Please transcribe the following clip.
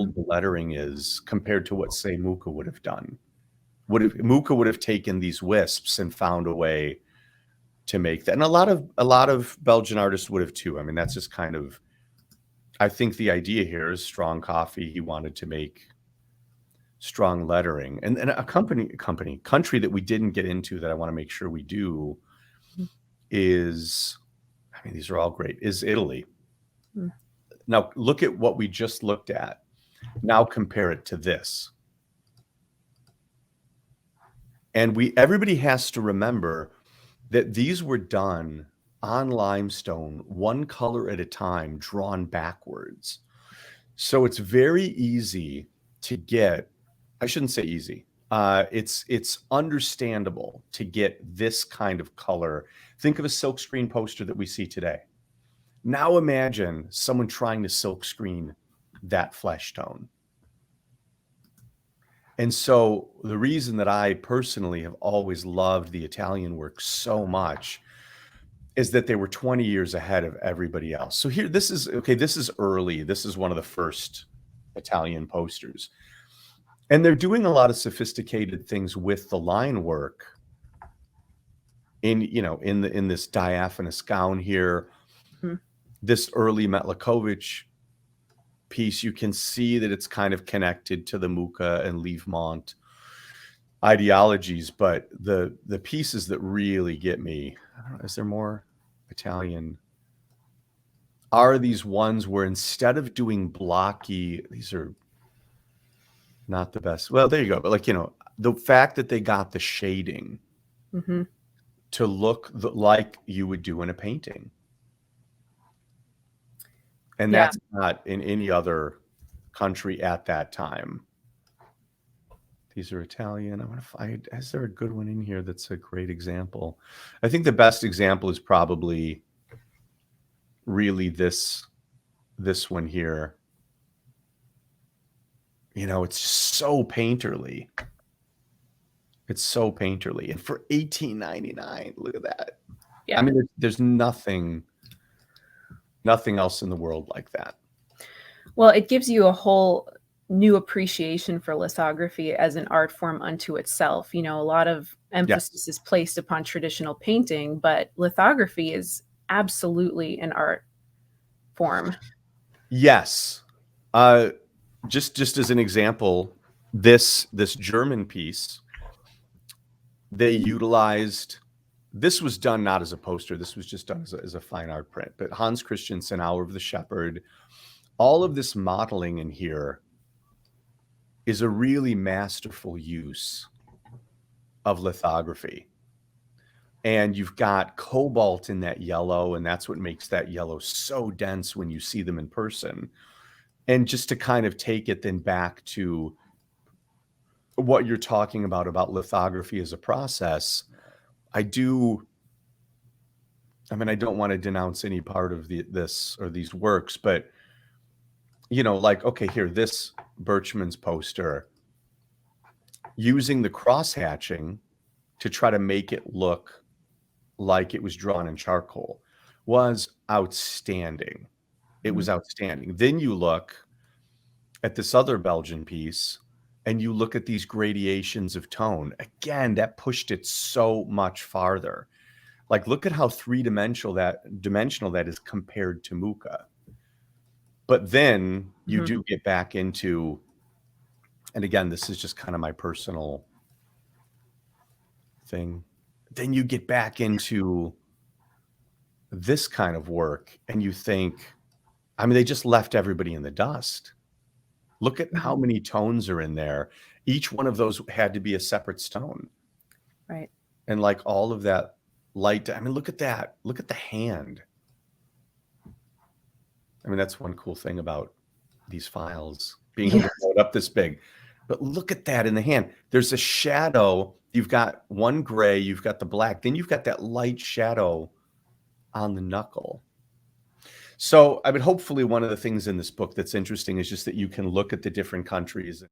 bold the lettering is compared to what, say, Mucha would have done. Mucha would have taken these wisps and found a way to make that. And a lot of Belgian artists would have too. I mean, that's just kind of, I think the idea here is strong coffee. He wanted to make strong lettering. And a country that we didn't get into that I want to make sure we do is, I mean, these are all great, is Italy. Now, look at what we just looked at. Now compare it to this. And everybody has to remember that these were done on limestone, one color at a time, drawn backwards. So it's very easy to get, I shouldn't say easy. It's understandable to get this kind of color. Think of a silkscreen poster that we see today. Now imagine someone trying to silkscreen that flesh tone. And so the reason that I personally have always loved the Italian work so much is that they were 20 years ahead of everybody else. So here, this is early. This is one of the first Italian posters. And they're doing a lot of sophisticated things with the line work in this diaphanous gown here. This early Metlakovich piece, you can see that it's kind of connected to the Mucha and Livemont ideologies, but the pieces that really get me, I don't know, is there more Italian? Are these ones where instead of doing blocky, these are not the best. Well, there you go. But like, the fact that they got the shading to look like you would do in a painting. And that's not in any other country at that time. These are Italian. I want to find, is there a good one in here that's a great example? I think the best example is probably really this one here. It's so painterly. It's so painterly. And for $18.99, look at that. Yeah. I mean, there's nothing else in the world like that. Well, it gives you a whole new appreciation for lithography as an art form unto itself. A lot of emphasis is placed upon traditional painting, but lithography is absolutely an art form. Yes. Just as an example, this German piece, they utilized, this was done not as a poster, this was just done as a fine art print, but Hans Christiansen, Hour of the Shepherd, all of this modeling in here is a really masterful use of lithography. And you've got cobalt in that yellow, and that's what makes that yellow so dense when you see them in person. And just to kind of take it then back to what you're talking about lithography as a process, I don't want to denounce any part of this or these works, but like, okay, here, this Birchman's poster, using the cross hatching to try to make it look like it was drawn in charcoal was outstanding. It was outstanding. Then you look at this other Belgian piece and you look at these gradations of tone. Again, that pushed it so much farther. Like, look at how three-dimensional that is compared to Mucha. But then you do get back into, and again, this is just kind of my personal thing. Then you get back into this kind of work and you think, I mean, they just left everybody in the dust. Look at how many tones are in there. Each one of those had to be a separate stone. Right. And like all of that light, I mean, look at that. Look at the hand. I mean, that's one cool thing about these files, being able to blow it up this big. But look at that in the hand. There's a shadow. You've got one gray, you've got the black, then you've got that light shadow on the knuckle. So, I mean, hopefully one of the things in this book that's interesting is just that you can look at the different countries